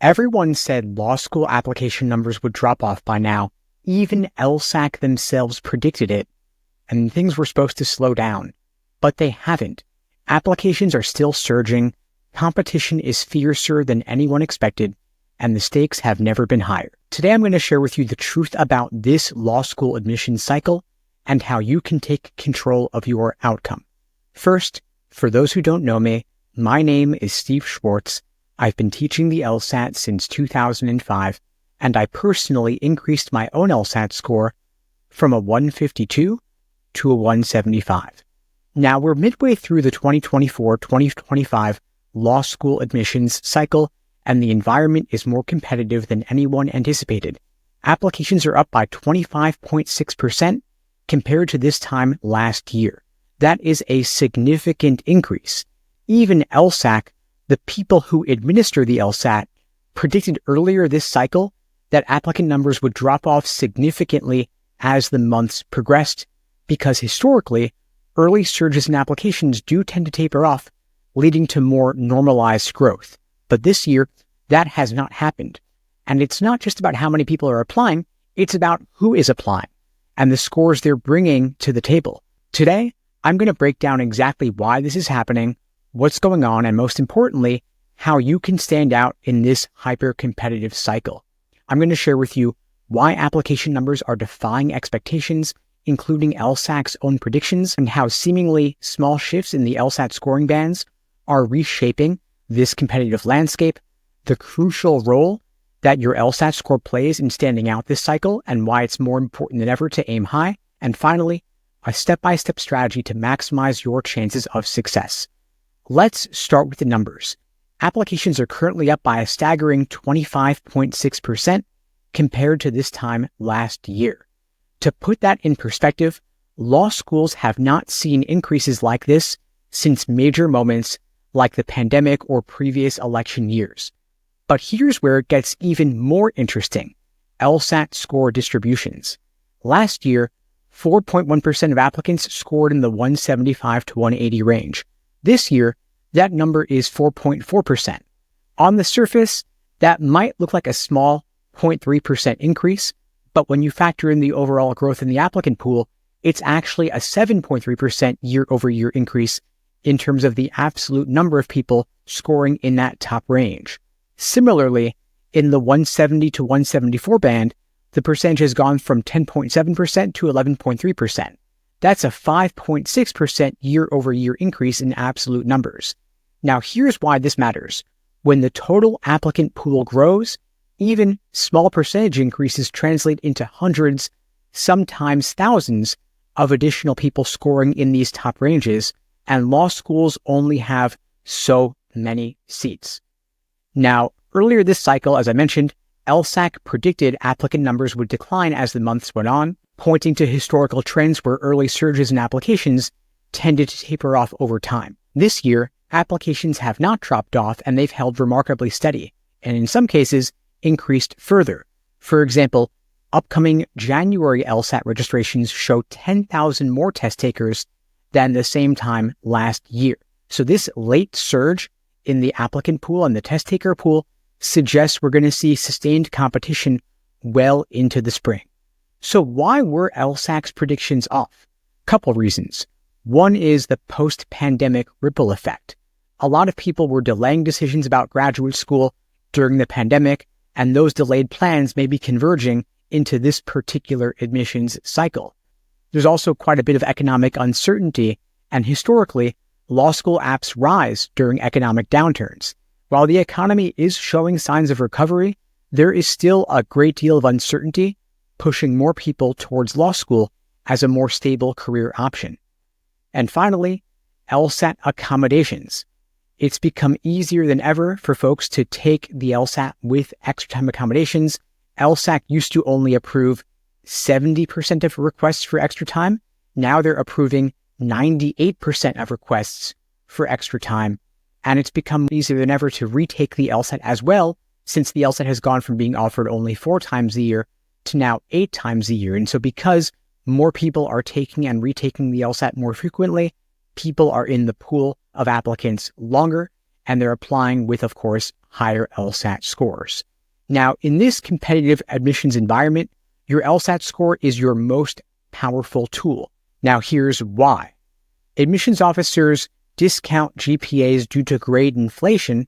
Everyone said law school application numbers would drop off by now. Even LSAC themselves predicted it, and things were supposed to slow down. But they haven't. Applications are still surging, competition is fiercer than anyone expected, and the stakes have never been higher. Today I'm going to share with you the truth about this law school admissions cycle and how you can take control of your outcome. First, for those who don't know me, my name is Steve Schwartz. I've been teaching the LSAT since 2005, and I personally increased my own LSAT score from a 152 to a 175. Now we're midway through the 2024-2025 law school admissions cycle, and the environment is more competitive than anyone anticipated. Applications are up by 25.6% compared to this time last year. That is a significant increase. Even LSAC, the people who administer the LSAT, predicted earlier this cycle that applicant numbers would drop off significantly as the months progressed, because historically, early surges in applications do tend to taper off, leading to more normalized growth. But this year, that has not happened. And it's not just about how many people are applying, it's about who is applying and the scores they're bringing to the table. Today, I'm going to break down exactly why this is happening, what's going on, and most importantly, how you can stand out in this hyper-competitive cycle. I'm going to share with you why application numbers are defying expectations, including LSAC's own predictions, and how seemingly small shifts in the LSAT scoring bands are reshaping this competitive landscape, the crucial role that your LSAT score plays in standing out this cycle, and why it's more important than ever to aim high, and finally, a step-by-step strategy to maximize your chances of success. Let's start with the numbers. Applications are currently up by a staggering 25.6% compared to this time last year. To put that in perspective, law schools have not seen increases like this since major moments like the pandemic or previous election years. But here's where it gets even more interesting: LSAT score distributions. Last year, 4.1% of applicants scored in the 175 to 180 range. This year, that number is 4.4%. On the surface, that might look like a small 0.3% increase, but when you factor in the overall growth in the applicant pool, it's actually a 7.3% year-over-year increase in terms of the absolute number of people scoring in that top range. Similarly, in the 170 to 174 band, the percentage has gone from 10.7% to 11.3%. That's a 5.6% year-over-year increase in absolute numbers. Now, here's why this matters. When the total applicant pool grows, even small percentage increases translate into hundreds, sometimes thousands, of additional people scoring in these top ranges, and law schools only have so many seats. Now, earlier this cycle, as I mentioned, LSAC predicted applicant numbers would decline as the months went on, pointing to historical trends where early surges in applications tended to taper off over time. This year, applications have not dropped off, and they've held remarkably steady, and in some cases, increased further. For example, upcoming January LSAT registrations show 10,000 more test takers than the same time last year. So this late surge in the applicant pool and the test taker pool suggests we're going to see sustained competition well into the spring. So why were LSAC's predictions off? Couple reasons. One is the post-pandemic ripple effect. A lot of people were delaying decisions about graduate school during the pandemic, and those delayed plans may be converging into this particular admissions cycle. There's also quite a bit of economic uncertainty, and historically, law school apps rise during economic downturns. While the economy is showing signs of recovery, there is still a great deal of uncertainty, pushing more people towards law school as a more stable career option. And finally, LSAT accommodations. It's become easier than ever for folks to take the LSAT with extra time accommodations. LSAC used to only approve 70% of requests for extra time. Now they're approving 98% of requests for extra time. And it's become easier than ever to retake the LSAT as well, since the LSAT has gone from being offered only 4 times a year to now 8 times a year. And so because more people are taking and retaking the LSAT more frequently, people are in the pool of applicants longer, and they're applying with, of course, higher LSAT scores. Now, in this competitive admissions environment, your LSAT score is your most powerful tool. Now, here's why. Admissions officers discount GPAs due to grade inflation,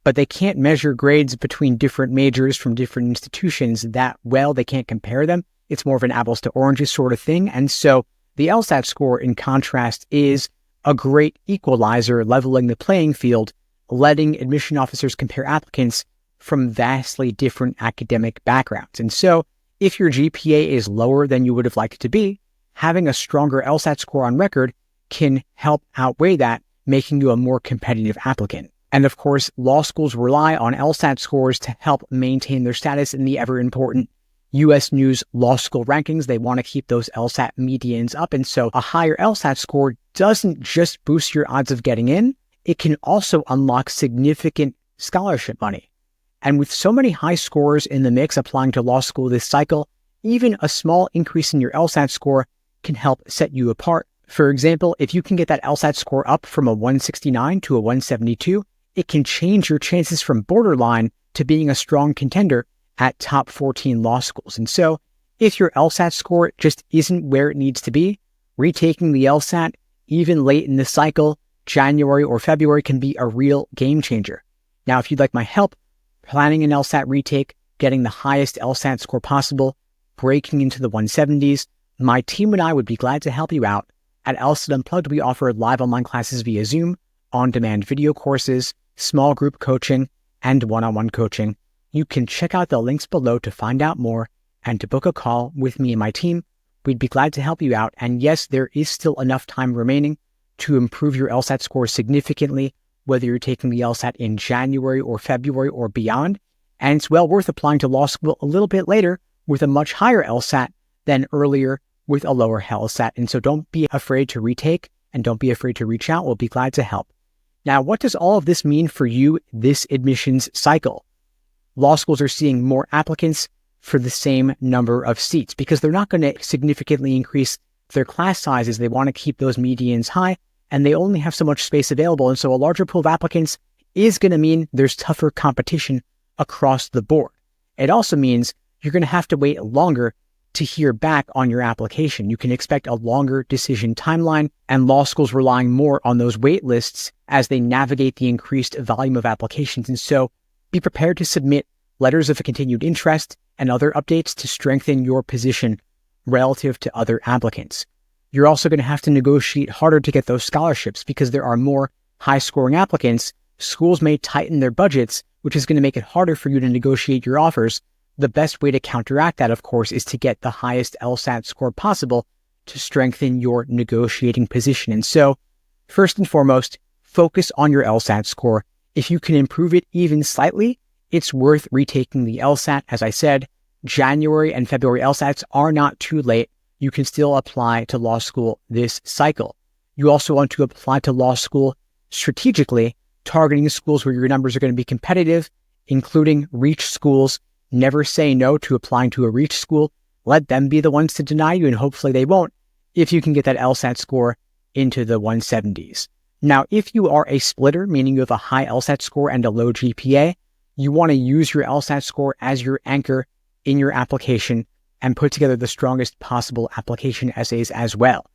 but they can't measure grades between different majors from different institutions that well. They can't compare them. It's more of an apples to oranges sort of thing. And so the LSAT score, in contrast, is a great equalizer, leveling the playing field, letting admission officers compare applicants from vastly different academic backgrounds. And so if your GPA is lower than you would have liked it to be, having a stronger LSAT score on record can help outweigh that, making you a more competitive applicant. And of course, law schools rely on LSAT scores to help maintain their status in the ever-important U.S. News Law School rankings. They want to keep those LSAT medians up. And so a higher LSAT score doesn't just boost your odds of getting in, it can also unlock significant scholarship money. And with so many high scores in the mix applying to law school this cycle, even a small increase in your LSAT score can help set you apart. For example, if you can get that LSAT score up from a 169 to a 172, it can change your chances from borderline to being a strong contender at top 14 law schools. And so if your LSAT score just isn't where it needs to be, retaking the LSAT even late in the cycle, January or February, can be a real game changer. Now, if you'd like my help planning an LSAT retake, getting the highest LSAT score possible, breaking into the 170s, my team and I would be glad to help you out. At LSAT Unplugged, we offer live online classes via Zoom, on-demand video courses, small group coaching, and one-on-one coaching. You can check out the links below to find out more and to book a call with me and my team. We'd be glad to help you out. And yes, there is still enough time remaining to improve your LSAT score significantly, whether you're taking the LSAT in January or February or beyond. And it's well worth applying to law school a little bit later with a much higher LSAT than earlier with a lower LSAT. And so don't be afraid to retake and don't be afraid to reach out. We'll be glad to help. Now, what does all of this mean for you this admissions cycle? Law schools are seeing more applicants for the same number of seats because they're not going to significantly increase their class sizes. They want to keep those medians high, and they only have so much space available. And so a larger pool of applicants is going to mean there's tougher competition across the board. It also means you're going to have to wait longer to hear back on your application. You can expect a longer decision timeline, and law schools relying more on those wait lists as they navigate the increased volume of applications. And so be prepared to submit letters of continued interest and other updates to strengthen your position relative to other applicants. You're also going to have to negotiate harder to get those scholarships because there are more high-scoring applicants. Schools may tighten their budgets, which is going to make it harder for you to negotiate your offers. The best way to counteract that, of course, is to get the highest LSAT score possible to strengthen your negotiating position. And so, first and foremost, focus on your LSAT score. If you can improve it even slightly, it's worth retaking the LSAT. As I said, January and February LSATs are not too late. You can still apply to law school this cycle. You also want to apply to law school strategically, targeting schools where your numbers are going to be competitive, including reach schools. Never say no to applying to a reach school. Let them be the ones to deny you, and hopefully they won't, if you can get that LSAT score into the 170s. Now, if you are a splitter, meaning you have a high LSAT score and a low GPA, you want to use your LSAT score as your anchor in your application and put together the strongest possible application essays as well.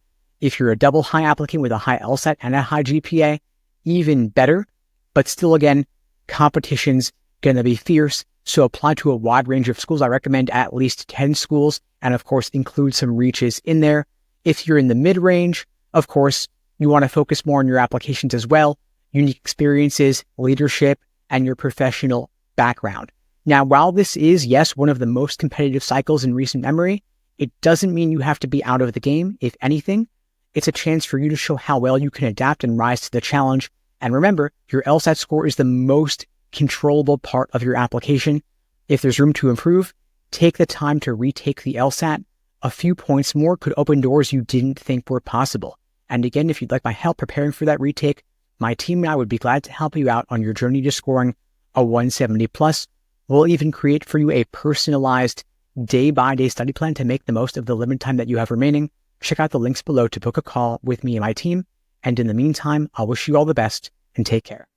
If you're a double high applicant with a high LSAT and a high GPA, even better, but still, again, competition's going to be fierce. So apply to a wide range of schools. I recommend at least 10 schools, and of course, include some reaches in there. If you're in the mid-range, of course, you want to focus more on your applications as well, unique experiences, leadership, and your professional background. Now, while this is, yes, one of the most competitive cycles in recent memory, it doesn't mean you have to be out of the game. If anything, it's a chance for you to show how well you can adapt and rise to the challenge. And remember, your LSAT score is the most controllable part of your application. If there's room to improve, take the time to retake the LSAT. A few points more could open doors you didn't think were possible. And again, if you'd like my help preparing for that retake, my team and I would be glad to help you out on your journey to scoring a 170 plus. We'll even create for you a personalized day-by-day study plan to make the most of the limited time that you have remaining. Check out the links below to book a call with me and my team. And in the meantime, I'll wish you all the best and take care.